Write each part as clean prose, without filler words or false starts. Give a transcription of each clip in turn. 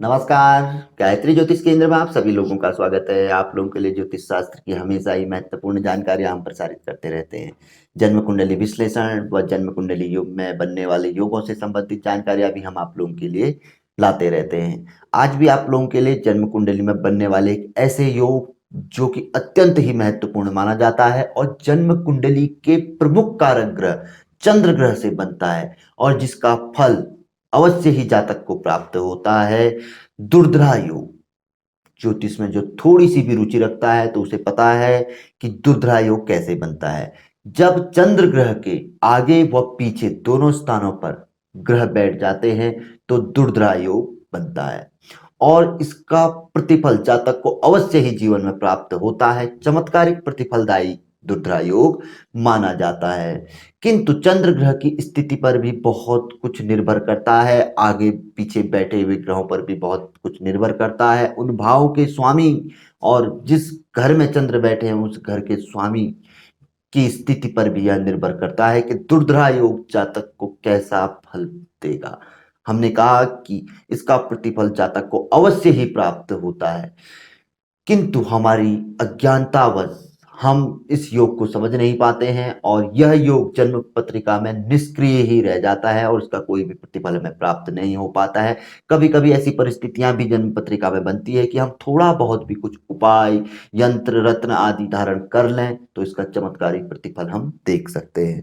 नमस्कार। गायत्री ज्योतिष केंद्र में आप सभी लोगों का स्वागत है। आप लोगों के लिए ज्योतिष शास्त्र की हमेशा ही महत्वपूर्ण जानकारी हम प्रसारित करते रहते हैं। जन्म कुंडली विश्लेषण व जन्म कुंडली युग में बनने वाले योगों से संबंधित जानकारियां भी हम आप लोगों के लिए लाते रहते हैं। आज भी आप लोगों के लिए जन्म कुंडली में बनने वाले एक ऐसे योग जो कि अत्यंत ही महत्वपूर्ण माना जाता है और जन्म कुंडली के प्रमुख कारक ग्रह चंद्र ग्रह से बनता है और जिसका फल अवश्य ही जातक को प्राप्त होता है। दुर्धरा योग। ज्योतिष में जो थोड़ी सी भी रुचि रखता है तो उसे पता है कि दुर्धरा योग कैसे बनता है। जब चंद्र ग्रह के आगे व पीछे दोनों स्थानों पर ग्रह बैठ जाते हैं तो दुर्धरा योग बनता है और इसका प्रतिफल जातक को अवश्य ही जीवन में प्राप्त होता है। चमत्कारिक प्रतिफलदायी दुर्धरा योग माना जाता है। किंतु चंद्र ग्रह की स्थिति पर भी बहुत कुछ निर्भर करता है, आगे पीछे बैठे हुए ग्रहों पर भी बहुत कुछ निर्भर करता है, उन भावों के स्वामी और जिस घर में चंद्र बैठे हैं उस घर के स्वामी की स्थिति पर भी यह निर्भर करता है कि दुर्धरा योग जातक को कैसा फल देगा। हमने कहा कि इसका प्रतिफल जातक को अवश्य ही प्राप्त होता है, किंतु हमारी अज्ञानतावश हम इस योग को समझ नहीं पाते हैं और यह योग जन्म पत्रिका में निष्क्रिय ही रह जाता है और उसका कोई भी प्रतिफल हमें प्राप्त नहीं हो पाता है। कभी कभी ऐसी परिस्थितियां भी जन्म पत्रिका में बनती है कि हम थोड़ा बहुत भी कुछ उपाय, यंत्र रत्न आदि धारण कर लें तो इसका चमत्कारिक प्रतिफल हम देख सकते हैं।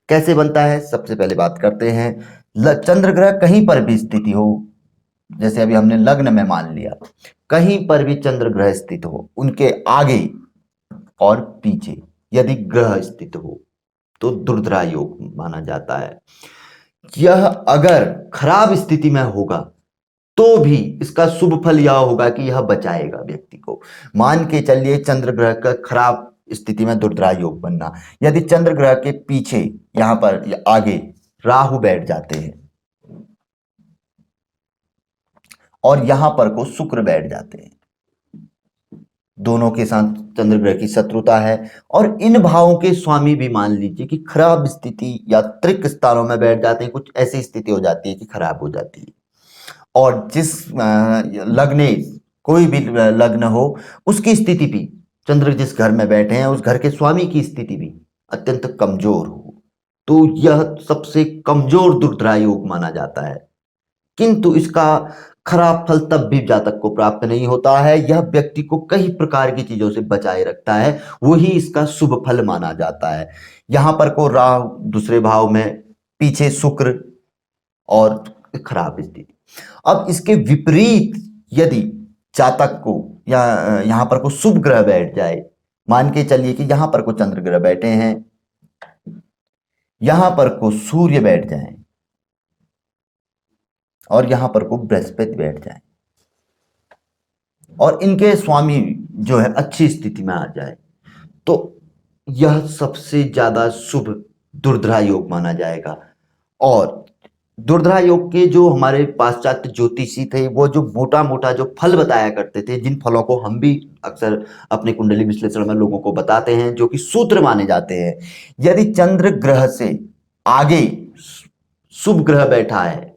कैसे बनता है, सबसे पहले बात करते हैं। चंद्र ग्रह कहीं पर भी स्थिति हो, जैसे अभी हमने लग्न में मान लिया, कहीं पर भी चंद्र ग्रह स्थित हो, उनके आगे और पीछे यदि ग्रह स्थित हो तो दुर्धरा योग माना जाता है। यह अगर खराब स्थिति में होगा तो भी इसका शुभ फल यह होगा कि यह बचाएगा व्यक्ति को। मान के चलिए चंद्र ग्रह का खराब स्थिति में दुर्धरा योग बनना, यदि चंद्र ग्रह के पीछे यहां पर या आगे राहु बैठ जाते हैं और यहां पर को शुक्र बैठ जाते हैं, दोनों के साथ चंद्र ग्रह की शत्रुता है और इन भावों के स्वामी भी मान लीजिए कि खराब स्थिति या त्रिक स्थानों में बैठ जाते हैं, कुछ ऐसी स्थिति हो जाती है कि खराब हो जाती है। और जिस लग्ने कोई भी लग्न हो उसकी स्थिति भी, चंद्र जिस घर में बैठे हैं उस घर के स्वामी की स्थिति भी अत्यंत कमजोर हो तो यह सबसे कमजोर दुर्धरा योग माना जाता है। किंतु इसका खराब फल तब भी जातक को प्राप्त नहीं होता है, यह व्यक्ति को कई प्रकार की चीजों से बचाए रखता है, वही इसका शुभ फल माना जाता है। यहां पर को राहु दूसरे भाव में, पीछे शुक्र और खराब स्थिति। अब इसके विपरीत यदि जातक को या यहां पर को शुभ ग्रह बैठ जाए, मान के चलिए कि यहां पर को चंद्र ग्रह बैठे हैं, यहां पर को सूर्य बैठ जाए और यहां पर को बृहस्पति बैठ जाए और इनके स्वामी जो है अच्छी स्थिति में आ जाए तो यह सबसे ज्यादा शुभ दुर्धरा योग माना जाएगा। और दुर्धरा योग के जो हमारे पाश्चात्य ज्योतिषी थे वो जो मोटा मोटा जो फल बताया करते थे, जिन फलों को हम भी अक्सर अपने कुंडली विश्लेषण में लोगों को बताते हैं, जो कि सूत्र माने जाते हैं। यदि चंद्र ग्रह से आगे शुभ ग्रह बैठा है,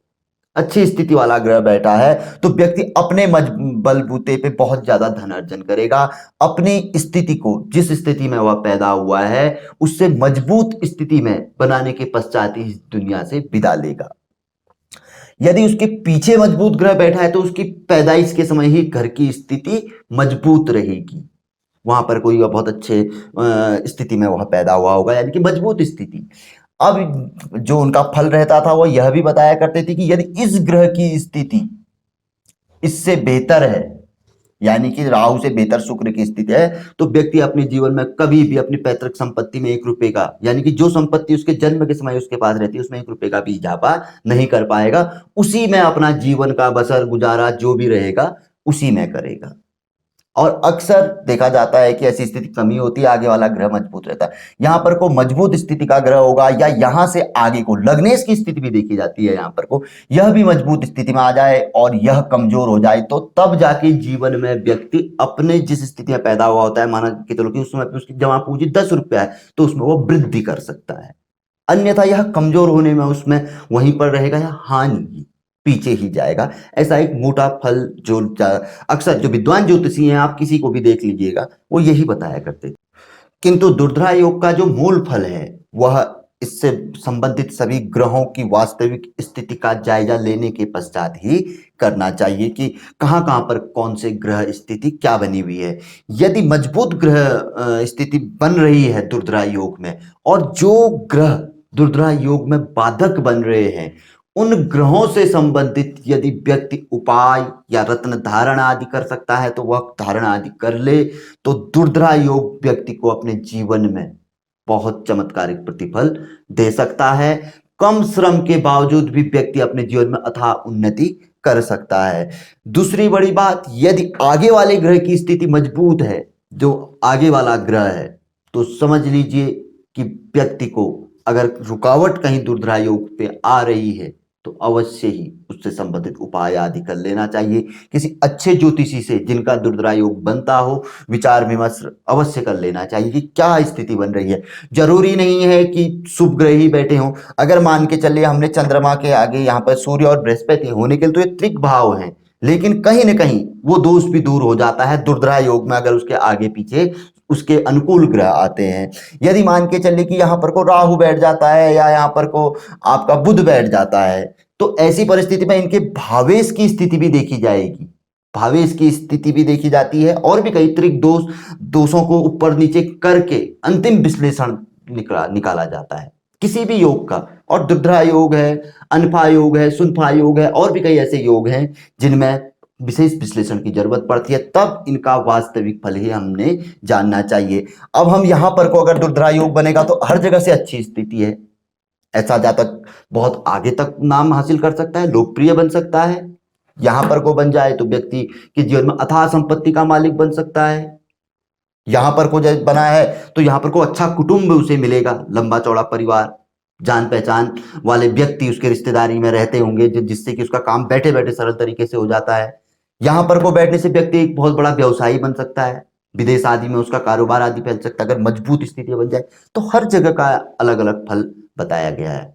अच्छी स्थिति वाला ग्रह बैठा है, तो व्यक्ति अपने बलबूते पे बहुत ज्यादा धन अर्जन करेगा, अपनी स्थिति को जिस स्थिति में वह पैदा हुआ है उससे मजबूत स्थिति में बनाने के पश्चात ही इस दुनिया से विदा लेगा। यदि उसके पीछे मजबूत ग्रह बैठा है तो उसकी पैदाइश के समय ही घर की स्थिति मजबूत रहेगी, वहां पर कोई बहुत अच्छे स्थिति में वह पैदा हुआ होगा, यानी कि मजबूत स्थिति। अब जो उनका फल रहता था वो यह भी बताया करते थे कि यदि इस ग्रह की स्थिति इससे बेहतर है, यानी कि राहु से बेहतर शुक्र की स्थिति है, तो व्यक्ति अपने जीवन में कभी भी अपनी पैतृक संपत्ति में 1 रुपए का, यानी कि जो संपत्ति उसके जन्म के समय उसके पास रहती है उसमें 1 रुपए का भी इजाफा नहीं कर पाएगा, उसी में अपना जीवन का बसर गुजारा जो भी रहेगा उसी में करेगा। और अक्सर देखा जाता है कि ऐसी स्थिति कमी होती है, आगे वाला ग्रह मजबूत रहता है। यहां पर को मजबूत स्थिति का ग्रह होगा या यहां से आगे को लग्नेश की स्थिति भी देखी जाती है, यहां पर को यह भी मजबूत स्थिति में आ जाए और यह कमजोर हो जाए तो तब जाके जीवन में व्यक्ति अपने जिस स्थिति में पैदा हुआ होता है, माना कि चलो कि उस समय पे उसकी जमा पूंजी 10 रुपया है तो उसमें वो वृद्धि कर सकता है, अन्यथा यह कमजोर होने में उसमें वहीं पर रहेगा या हानि। पीछे ही जाएगा। ऐसा एक मोटा फल जो अक्सर जो विद्वान ज्योतिषी हैं, आप किसी को भी देख लीजिएगा, वो यही बताया करते थे। किंतु दुर्धरा योग का जो मूल फल है वह इससे संबंधित सभी ग्रहों की वास्तविक स्थिति का जायजा लेने के पश्चात ही करना चाहिए कि कहाँ कहाँ पर कौन से ग्रह स्थिति क्या बनी हुई है। यदि मजबूत ग्रह स्थिति बन रही है दुर्धरा योग में, और जो ग्रह दुर्धरा योग में बाधक बन रहे हैं, उन ग्रहों से संबंधित यदि व्यक्ति उपाय या रत्न धारण आदि कर सकता है तो वह धारण आदि कर ले, तो दुर्धरा योग व्यक्ति को अपने जीवन में बहुत चमत्कारिक प्रतिफल दे सकता है। कम श्रम के बावजूद भी व्यक्ति अपने जीवन में अथाह उन्नति कर सकता है। दूसरी बड़ी बात, यदि आगे वाले ग्रह की स्थिति मजबूत है, जो आगे वाला ग्रह है, तो समझ लीजिए कि व्यक्ति को अगर रुकावट कहीं दुर्धरा योग पे आ रही है तो अवश्य ही उससे संबंधित उपाय आदि कर लेना चाहिए। किसी अच्छे ज्योतिषी से जिनका दुर्धरा योग बनता हो, विचार विमर्श अवश्य कर लेना चाहिए कि क्या स्थिति बन रही है। जरूरी नहीं है कि शुभ ग्रह ही बैठे हों। अगर मान के चलिए हमने चंद्रमा के आगे यहाँ पर सूर्य और बृहस्पति होने के लिए, तो ये त्रिक भाव हैं, लेकिन कहीं ना कहीं वो दोष भी दूर हो जाता है दुर्धरा योग में अगर उसके आगे पीछे उसके अनुकूल ग्रह आते हैं। यदि मान के चलिए कि यहाँ पर को राहु बैठ जाता है या यहाँ पर को आपका बुध बैठ जाता है, तो ऐसी परिस्थिति में इनके भावेश की स्थिति भी देखी जाएगी, भावेश की स्थिति भी देखी जाती है, और भी कई त्रिक दोषों को ऊपर नीचे करके अंतिम विश्लेषण निकाला जाता है किसी भी योग का। और दुर्धरा योग है, अनफा योग है, सुनफा योग है, और भी कई ऐसे योग हैं जिनमें विशेष विश्लेषण की जरूरत पड़ती है, तब इनका वास्तविक फल ही हमने जानना चाहिए। अब हम यहां पर को अगर दुर्धरा योग बनेगा तो हर जगह से अच्छी स्थिति है, ऐसा जातक बहुत आगे तक नाम हासिल कर सकता है, लोकप्रिय बन सकता है। यहां पर को बन जाए तो व्यक्ति के जीवन में अथाह संपत्ति का मालिक बन सकता है। यहां पर को जब बना है तो यहां पर को अच्छा कुटुंब उसे मिलेगा, लंबा चौड़ा परिवार, जान पहचान वाले व्यक्ति उसके रिश्तेदारी में रहते होंगे, जिससे कि उसका काम बैठे बैठे सरल तरीके से हो जाता है। यहां पर को बैठने से व्यक्ति एक बहुत बड़ा व्यवसायी बन सकता है, विदेश आदि में उसका कारोबार आदि फैल सकता है अगर मजबूत स्थिति बन जाए। तो हर जगह का अलग अलग फल बताया गया है।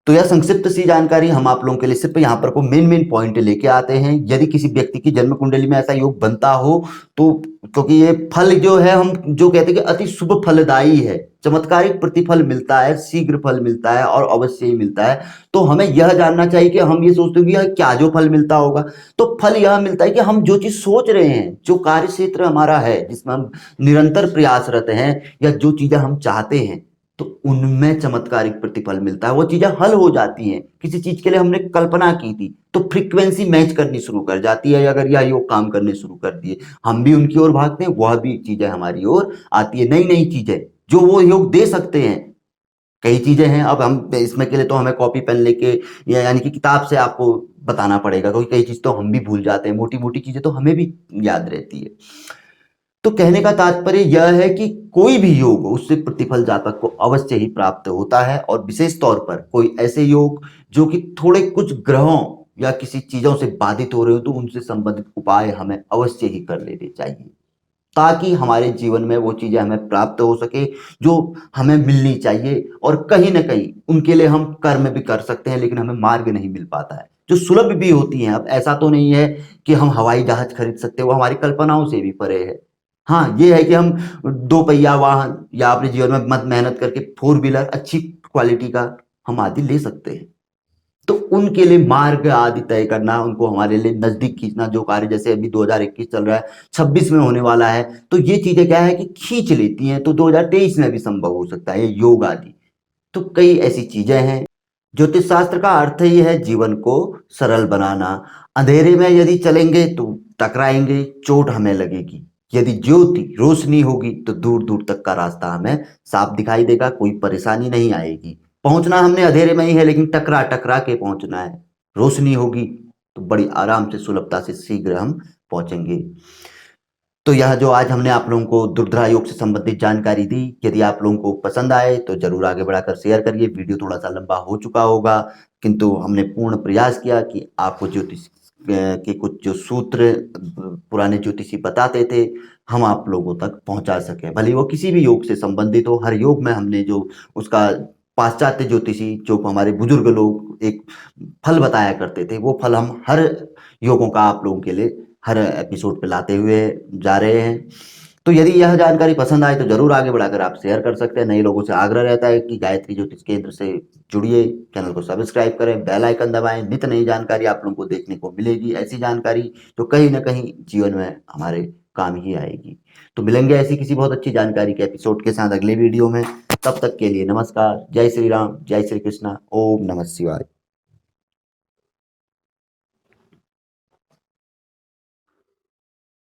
तो यह संक्षिप्त सी जानकारी हम आप लोगों के लिए सिर्फ यहाँ पर को मेन पॉइंट लेके आते हैं। यदि किसी व्यक्ति की जन्म कुंडली में ऐसा योग बनता हो तो, क्योंकि ये फल जो है हम जो कहते हैं कि अति शुभ फलदायी है, चमत्कारिक प्रतिफल मिलता है, शीघ्र फल मिलता है और अवश्य ही मिलता है, तो हमें यह जानना चाहिए कि हम ये सोचते हैं कि यह क्या जो फल मिलता होगा। तो फल यह मिलता है कि हम जो चीज सोच रहे हैं, जो कार्य क्षेत्र हमारा है जिसमें हम निरंतर प्रयासरत हैं, या जो चीजें हम चाहते हैं, तो उनमें चमत्कारिक प्रतिफल मिलता है, वो चीजें हल हो जाती हैं। किसी चीज के लिए हमने कल्पना की थी तो फ्रीक्वेंसी मैच करनी शुरू कर जाती है, अगर यह योग काम करने शुरू कर दिए, हम भी उनकी ओर भागते हैं, वह भी चीजें हमारी ओर आती है, नई नई चीजें जो वो योग दे सकते हैं। कई चीजें हैं, अब हम इसमें के लिए तो हमें कॉपी पेन लेके यानी कि किताब से आपको बताना पड़ेगा, क्योंकि कई चीज तो हम भी भूल जाते हैं, मोटी मोटी चीजें तो हमें भी याद रहती है। तो कहने का तात्पर्य यह है कि कोई भी योग उससे प्रतिफल जातक को अवश्य ही प्राप्त होता है, और विशेष तौर पर कोई ऐसे योग जो कि थोड़े कुछ ग्रहों या किसी चीजों से बाधित हो रहे हो, तो उनसे संबंधित उपाय हमें अवश्य ही कर लेने चाहिए, ताकि हमारे जीवन में वो चीजें हमें प्राप्त हो सके जो हमें मिलनी चाहिए। और कहीं ना कहीं उनके लिए हम कर्म भी कर सकते हैं, लेकिन हमें मार्ग नहीं मिल पाता है, जो सुलभ भी होती हैं। अब ऐसा तो नहीं है कि हम हवाई जहाज खरीद सकते, वो हमारी कल्पनाओं से भी परे है। हाँ, ये है कि हम दो पहिया वाहन या अपने जीवन में मत मेहनत करके फोर व्हीलर अच्छी क्वालिटी का हम आदि ले सकते हैं। तो उनके लिए मार्ग आदि तय करना, उनको हमारे लिए नजदीक खींचना, जो कार्य जैसे अभी 2021 चल रहा है, 26 में होने वाला है, तो ये चीजें क्या है कि खींच लेती हैं, तो 2023 में भी संभव हो सकता है ये योग आदि। तो कई ऐसी चीजें हैं। ज्योतिष शास्त्र का अर्थ ही है जीवन को सरल बनाना। अंधेरे में यदि चलेंगे तो टकराएंगे, चोट हमें लगेगी। यदि ज्योति रोशनी होगी तो दूर दूर तक का रास्ता हमें साफ दिखाई देगा, कोई परेशानी नहीं आएगी। पहुंचना हमने अंधेरे में ही है, लेकिन टकरा टकरा के पहुंचना है। रोशनी होगी तो बड़ी आराम से, सुलभता से शीघ्र हम पहुंचेंगे। तो यह जो आज हमने आप लोगों को दुर्धरा योग से संबंधित जानकारी दी, यदि आप लोगों को पसंद आए तो जरूर आगे बढ़ाकर शेयर करिए। वीडियो थोड़ा सा लंबा हो चुका होगा, किंतु हमने पूर्ण प्रयास किया कि आपको ज्योतिष के कुछ जो सूत्र पुराने ज्योतिषी बताते थे, हम आप लोगों तक पहुंचा सकें, भले वो किसी भी योग से संबंधित हो। हर योग में हमने जो उसका पाश्चात्य ज्योतिषी जो हमारे बुजुर्ग लोग एक फल बताया करते थे, वो फल हम हर योगों का आप लोगों के लिए हर एपिसोड पे लाते हुए जा रहे हैं। तो यदि यह जानकारी पसंद आए तो जरूर आगे बढ़ाकर आप शेयर कर सकते हैं। नए लोगों से आग्रह रहता है कि गायत्री ज्योतिष केंद्र से जुड़िए, चैनल को सब्सक्राइब करें, बेल आइकन दबाएं। नित नई जानकारी आप लोगों को देखने को मिलेगी, ऐसी जानकारी जो कहीं ना कहीं जीवन में हमारे काम ही आएगी। तो मिलेंगे ऐसी किसी बहुत अच्छी जानकारी के एपिसोड के साथ अगले वीडियो में। तब तक के लिए नमस्कार, जय श्री राम, जय श्री कृष्णा, ओम नमः शिवाय।